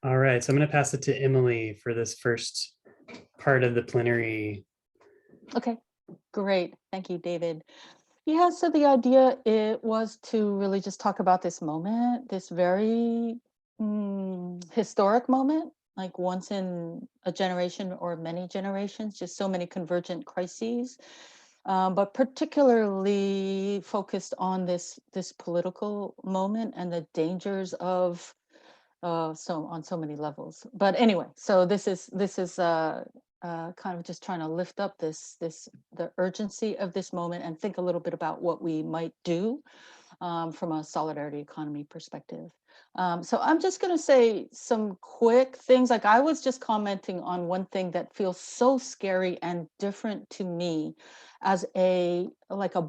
All right, so I'm going to pass it to Emily for this first part of the plenary. Okay, great. Thank you, David. Yeah, so the idea it was to really just talk about this moment, this very historic moment, like once in a generation or many generations, just so many convergent crises, but particularly focused on this political moment and the dangers of so on so many levels. But anyway, so this is kind of just trying to lift up the urgency of this moment and think a little bit about what we might do from a solidarity economy perspective. So I'm just going to say some quick things. Like I was just commenting on one thing that feels so scary and different to me as a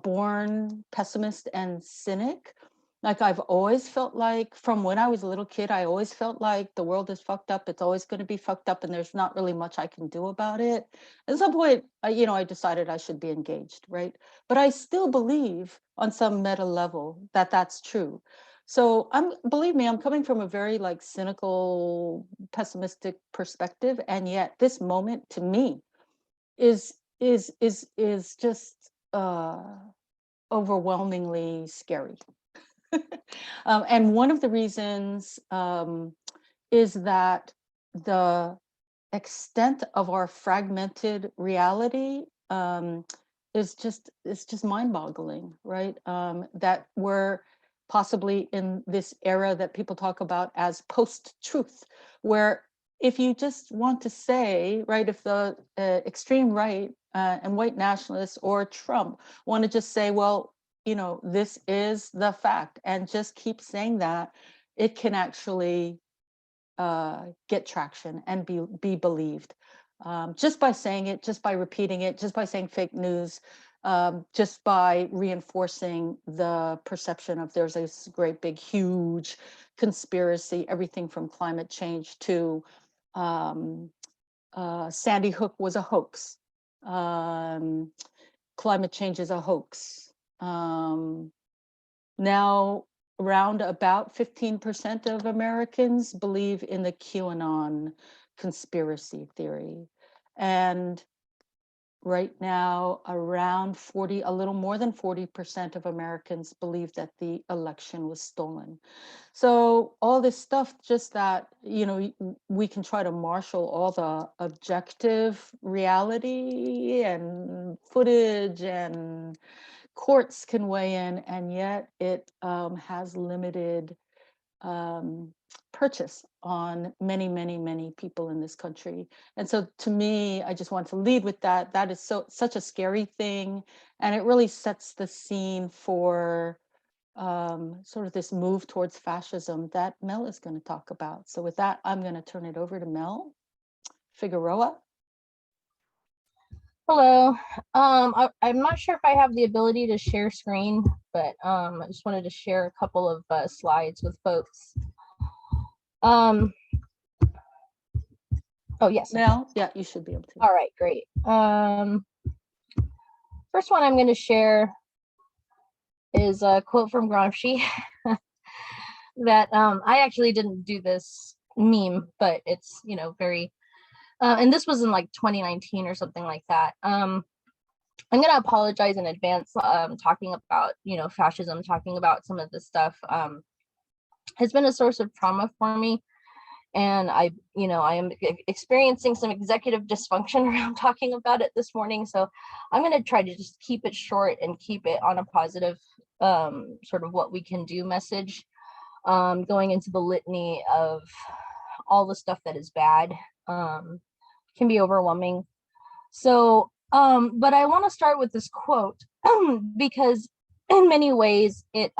born pessimist and cynic. Like I've always felt like from when I was a little kid, I always felt like the world is fucked up. It's always going to be fucked up and there's not really much I can do about it. At some point, I decided I should be engaged, right? But I still believe on some meta level that that's true. So believe me, I'm coming from a very like cynical, pessimistic perspective. And yet this moment to me is just overwhelmingly scary. And one of the reasons is that the extent of our fragmented reality is just mind-boggling, right? That we're possibly in this era that people talk about as post-truth, where if you just want to say, right, if the extreme right and white nationalists or Trump want to just say, well, this is the fact, and just keep saying that, it can actually get traction and be believed just by saying it, just by repeating it, just by saying fake news, just by reinforcing the perception of there's this great big huge conspiracy, everything from climate change to Sandy Hook was a hoax, climate change is a hoax. Now around about 15% of Americans believe in the QAnon conspiracy theory. And right now, around 40, a little more than 40% of Americans believe that the election was stolen. So all this stuff, just that, we can try to marshal all the objective reality and footage and courts can weigh in, and yet it has limited purchase on many, many, many people in this country. And so to me, I just want to lead with that. That is such a scary thing. And it really sets the scene for sort of this move towards fascism that Mel is going to talk about. So with that, I'm going to turn it over to Mel Figueroa. Hello. I'm not sure if I have the ability to share screen, but I just wanted to share a couple of slides with folks. Oh, yes. Mel, yeah, you should be able to. All right, great. First one I'm going to share is a quote from Gramsci that I actually didn't do this meme, but it's, very and this was in like 2019 or something like that. I'm going to apologize in advance talking about, fascism, talking about some of this stuff has been a source of trauma for me. And I am experiencing some executive dysfunction around talking about it this morning. So I'm going to try to just keep it short and keep it on a positive sort of what we can do message, going into the litany of all the stuff that is bad. Can be overwhelming. So, but I want to start with this quote because in many ways it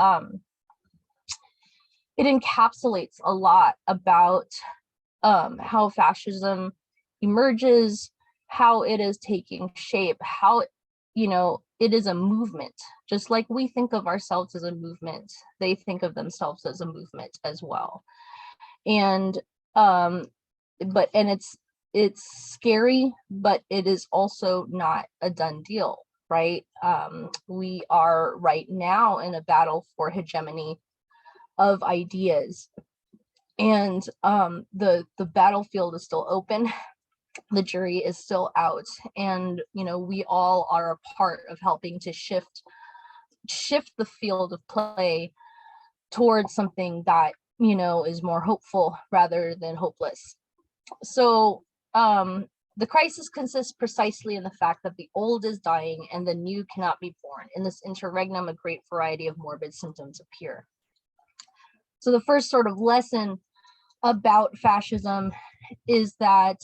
encapsulates a lot about how fascism emerges, how it is taking shape, how it is a movement. Just like we think of ourselves as a movement, they think of themselves as a movement as well. And it's scary, but it is also not a done deal, right? We are right now in a battle for hegemony of ideas. and the battlefield is still open. The jury is still out, and we all are a part of helping to shift the field of play towards something that is more hopeful rather than hopeless. So the crisis consists precisely in the fact that the old is dying and the new cannot be born. In this interregnum, a great variety of morbid symptoms appear. So the first sort of lesson about fascism is that,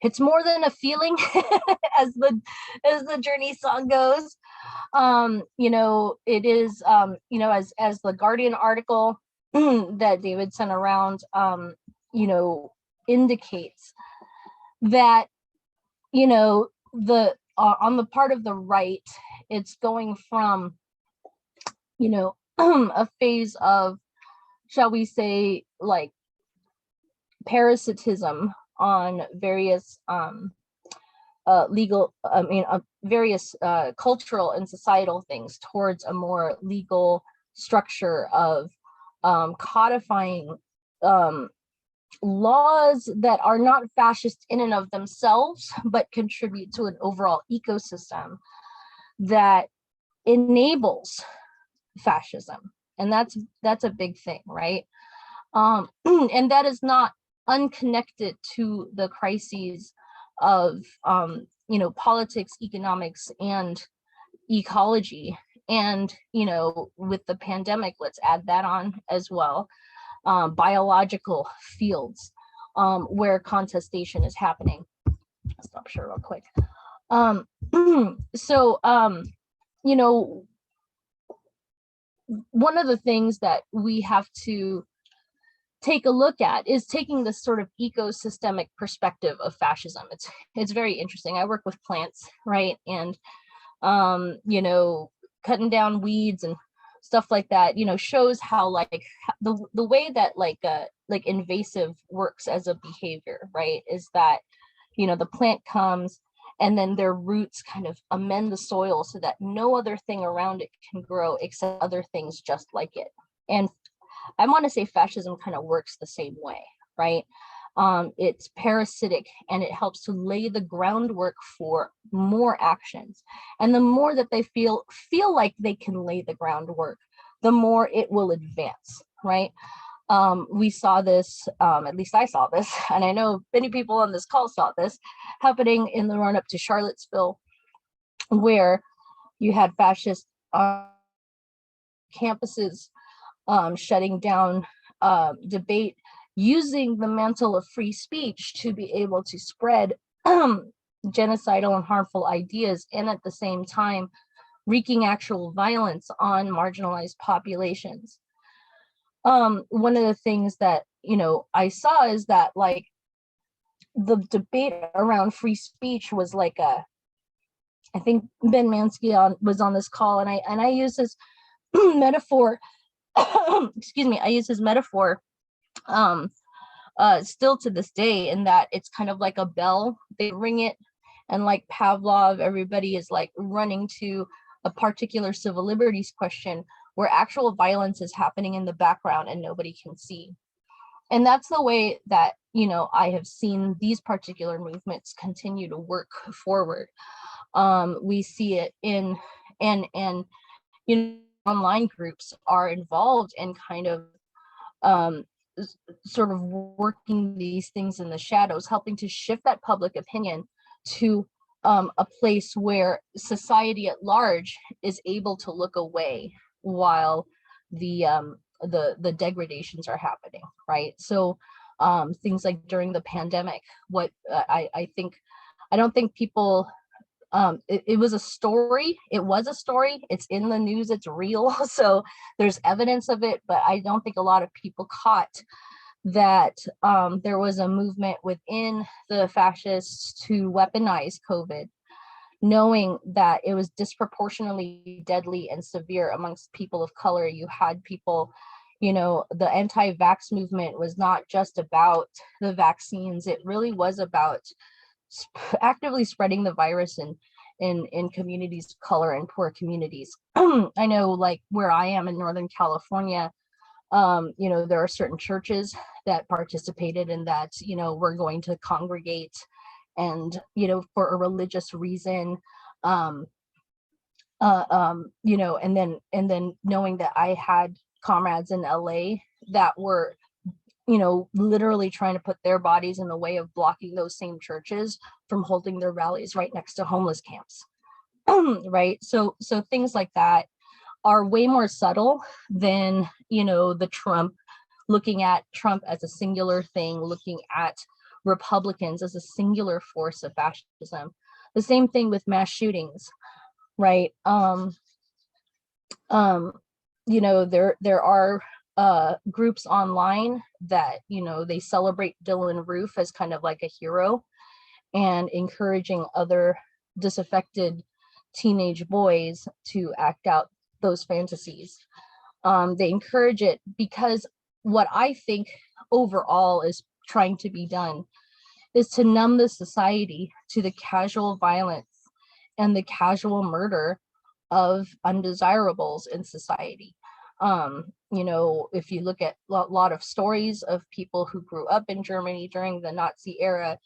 it's more than a feeling, as the Journey song goes. It is, as the Guardian article that David sent around, indicates that, the on the part of the right, it's going from, a phase of, shall we say, like parasitism on various various cultural and societal things towards a more legal structure of codifying laws that are not fascist in and of themselves, but contribute to an overall ecosystem that enables fascism. And that's a big thing, right? And that is not unconnected to the crises of politics, economics, and ecology. And with the pandemic, let's add that on as well. Biological fields where contestation is happening. Stop share real quick. So one of the things that we have to take a look at is taking this sort of ecosystemic perspective of fascism. It's very interesting. I work with plants, right? And cutting down weeds and stuff like that, shows how like the way that like invasive works as a behavior, right? Is that the plant comes and then their roots kind of amend the soil so that no other thing around it can grow except other things just like it. And I want to say fascism kind of works the same way, right? It's parasitic and it helps to lay the groundwork for more actions. And the more that they feel like they can lay the groundwork, the more it will advance, right? We saw this, at least I saw this, and I know many people on this call saw this happening in the run-up to Charlottesville, where you had fascist campuses shutting down debate, using the mantle of free speech to be able to spread genocidal and harmful ideas, and at the same time wreaking actual violence on marginalized populations. One of the things that I saw is that like the debate around free speech was like I think Ben Mansky was on this call, and I use this metaphor. Excuse me, I use his metaphor still to this day, in that it's kind of like a bell. They ring it, and like Pavlov, everybody is like running to a particular civil liberties question where actual violence is happening in the background and nobody can see. And that's the way that I have seen these particular movements continue to work forward. We see it in and online groups are involved in kind of sort of working these things in the shadows, helping to shift that public opinion to a place where society at large is able to look away while the degradations are happening, right? So things like during the pandemic, what I don't think people, it was a story. It was a story. It's in the news. It's real. So there's evidence of it, but I don't think a lot of people caught that there was a movement within the fascists to weaponize COVID, knowing that it was disproportionately deadly and severe amongst people of color. You had people, the anti-vax movement was not just about the vaccines. It really was about actively spreading the virus in communities of color and poor communities. I know, like where I am in Northern California, You know, there are certain churches that participated in that, you know, we're going to congregate and, you know, for a religious reason. You know, and then knowing that I had comrades in LA that were, you know, literally trying to put their bodies in the way of blocking those same churches from holding their rallies right next to homeless camps. Right. So things like that are way more subtle than, you know, the looking at Trump as a singular thing, looking at Republicans as a singular force of fascism. The same thing with mass shootings, right? You know, there are groups online that, you know, they celebrate Dylan Roof as kind of like a hero and encouraging other disaffected teenage boys to act out those fantasies. They encourage it because what I think overall is trying to be done is to numb the society to the casual violence and the casual murder of undesirables in society. You know, if you look at a lot of stories of people who grew up in Germany during the Nazi era,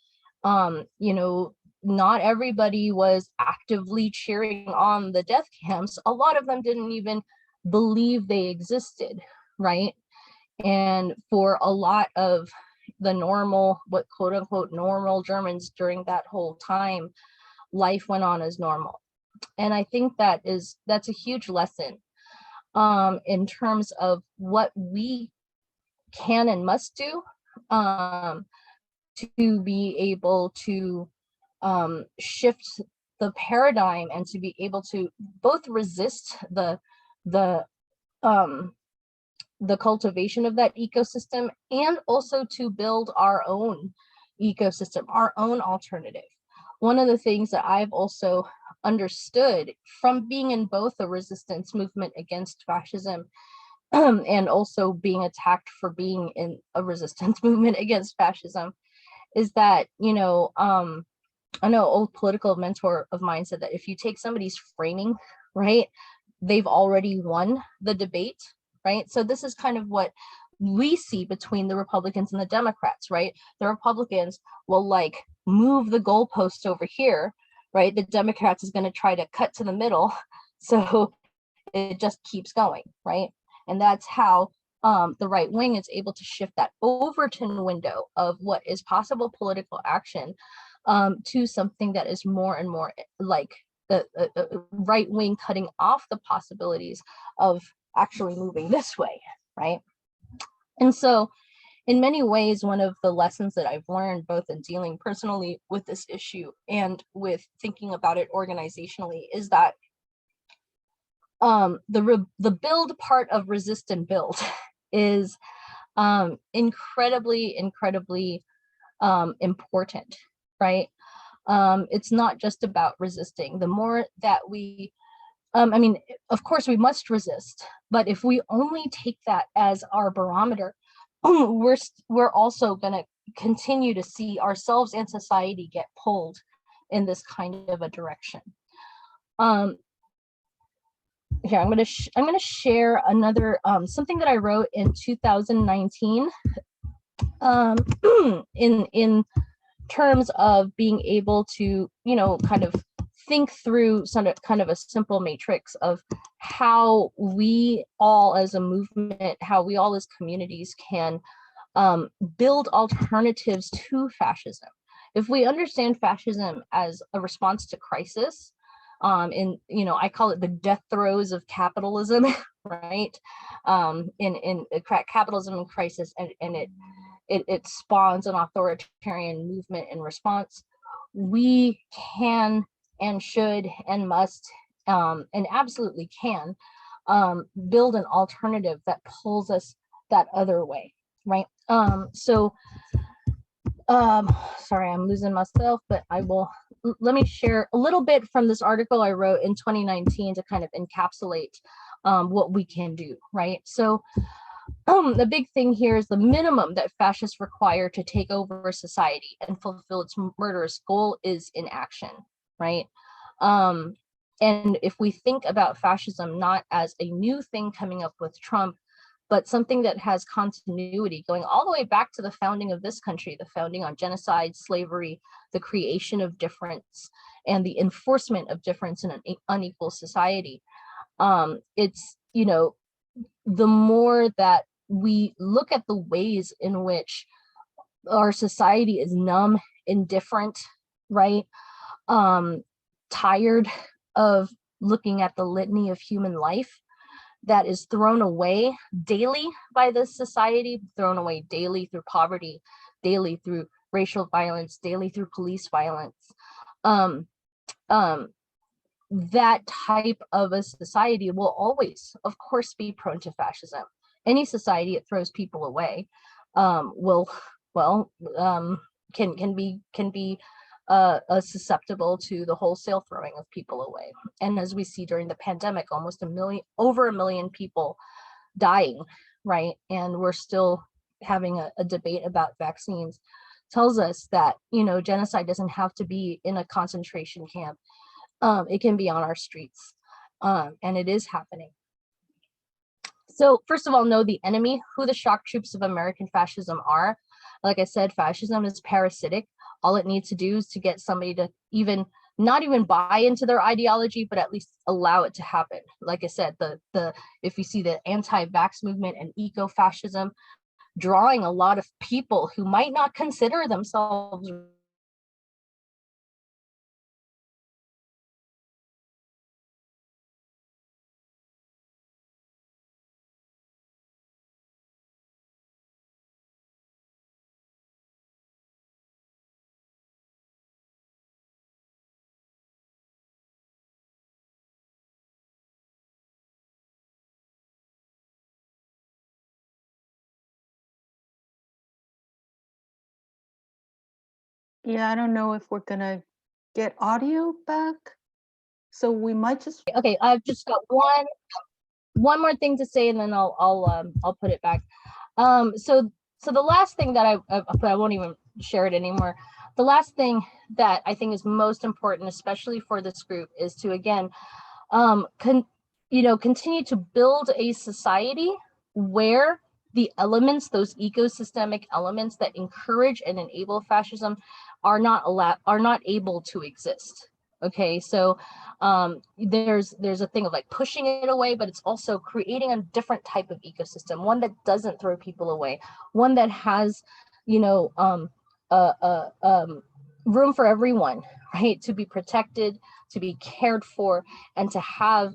you know, not everybody was actively cheering on the death camps. A lot of them didn't even believe they existed, right? And for a lot of the normal, what quote unquote normal Germans during that whole time, life went on as normal. And I think that's a huge lesson in terms of what we can and must do to be able to shift the paradigm and to be able to both resist the cultivation of that ecosystem and also to build our own ecosystem, our own alternative. One of the things that I've also understood from being in both a resistance movement against fascism and also being attacked for being in a resistance movement against fascism is that, you know, I know an old political mentor of mine said that if you take somebody's framing, right, they've already won the debate, right? So this is kind of what we see between the Republicans and the Democrats, right? The Republicans will like move the goalpost over here, right? The Democrats is going to try to cut to the middle. So it just keeps going, right? And that's how the right wing is able to shift that Overton window of what is possible political action to something that is more and more like the right wing cutting off the possibilities of actually moving this way, right? And so in many ways, one of the lessons that I've learned both in dealing personally with this issue and with thinking about it organizationally is that the build part of resist and build is incredibly important, right? It's not just about resisting. The more that we, I mean, of course we must resist, but if we only take that as our barometer, we're also going to continue to see ourselves and society get pulled in this kind of a direction. Here, I'm going to share another something that I wrote in 2019 in terms of being able to, you know, kind of think through kind of a simple matrix of how we all as a movement, how we all as communities can build alternatives to fascism. If we understand fascism as a response to crisis, in, you know, I call it the death throes of capitalism, right? In capitalism in crisis, and it spawns an authoritarian movement in response. We can and should and must and absolutely can build an alternative that pulls us that other way, right? Sorry, I'm losing myself, but let me share a little bit from this article I wrote in 2019 to kind of encapsulate what we can do, right? So the big thing here is the minimum that fascists require to take over society and fulfill its murderous goal is inaction, right? And if we think about fascism not as a new thing coming up with Trump, but something that has continuity going all the way back to the founding of this country, the founding on genocide, slavery, the creation of difference, and the enforcement of difference in an unequal society. It's, you know, the more that we look at the ways in which our society is numb, indifferent, right? Tired of looking at the litany of human life that is thrown away daily by this society, thrown away daily through poverty, daily through racial violence, daily through police violence. That type of a society will always, of course, be prone to fascism. Any society that throws people away can be susceptible to the wholesale throwing of people away. And as we see during the pandemic, over a million people dying, right? And we're still having a debate about vaccines, tells us that, you know, genocide doesn't have to be in a concentration camp. It can be on our streets, and it is happening. So first of all, know the enemy, who the shock troops of American fascism are. Like I said, fascism is parasitic. All it needs to do is to get somebody to not even buy into their ideology, but at least allow it to happen. Like I said, if you see the anti-vax movement and eco-fascism drawing a lot of people who might not consider themselves Yeah, I don't know if we're gonna get audio back. So we might just, okay. I've just got one more thing to say, and then I'll put it back. So the last thing that I won't even share it anymore. The last thing that I think is most important, especially for this group, is to again, continue to build a society where the elements, those ecosystemic elements that encourage and enable fascism, are not able to exist. Okay, so there's a thing of like pushing it away, but it's also creating a different type of ecosystem, one that doesn't throw people away, one that has, room for everyone, right, to be protected, to be cared for, and to have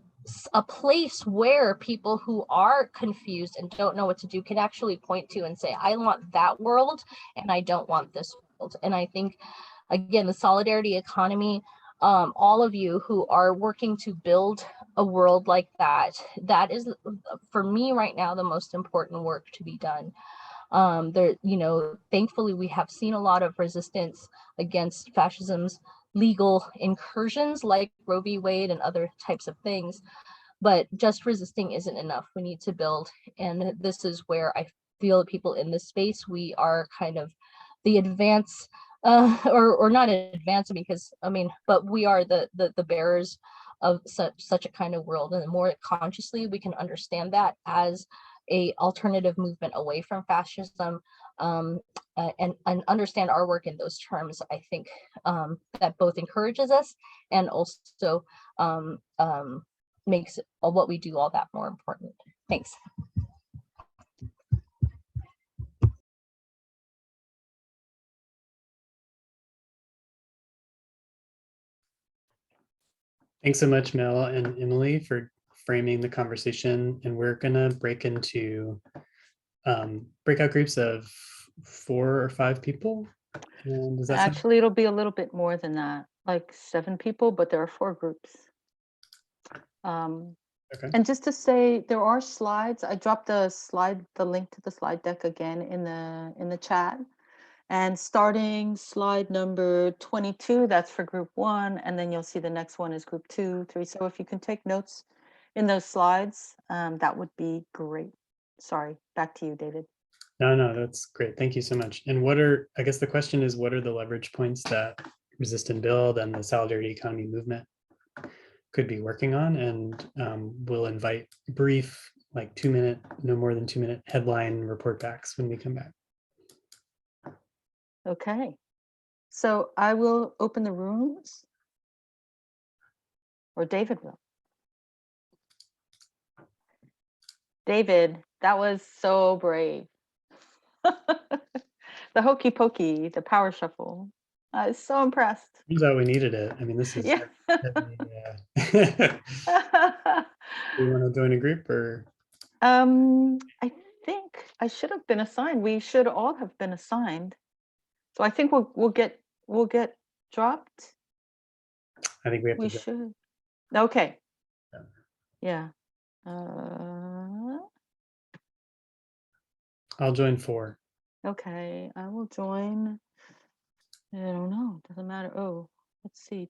a place where people who are confused and don't know what to do can actually point to and say, I want that world and I don't want this world. And I think, again, the solidarity economy, all of you who are working to build a world like that, that is, for me right now, the most important work to be done. Thankfully, we have seen a lot of resistance against fascism's legal incursions like Roe v. Wade and other types of things, but just resisting isn't enough. We need to build, and this is where I feel that people in this space, we are kind of the advance, or not advancing, because but we are the bearers of such a kind of world, and the more consciously we can understand that as a alternative movement away from fascism, and understand our work in those terms, I think that both encourages us and also makes what we do all that more important. Thanks. Thanks so much, Mel and Emily, for framing the conversation. And we're gonna break into breakout groups of 4 or 5 people. And does that sound- actually, it'll be a little bit more than that, like 7 people, but there are 4 groups. Okay. And just to say, there are slides. I dropped the link to the slide deck again in the chat. And starting slide number 22, that's for group 1, and then you'll see the next one is group 2, 3. So if you can take notes in those slides, that would be great. Sorry, back to you, David. No, that's great. Thank you so much. And I guess the question is, what are the leverage points that Resist and Build and the Solidarity Economy movement could be working on? And we'll invite brief like 2-minute, no more than 2-minute headline report backs when we come back. Okay. So I will open the rooms, or David will. David, that was so brave. The hokey pokey, the power shuffle. I was so impressed. Turns out we needed it. I mean, this is Yeah. heavy, you want to join a group or? I think I should have been assigned. We should all have been assigned. So I think we'll get dropped. I think we have We to. should. Okay. Yeah. Yeah. I'll join 4. Okay, I will join. I don't know. Doesn't matter. Oh, let's see.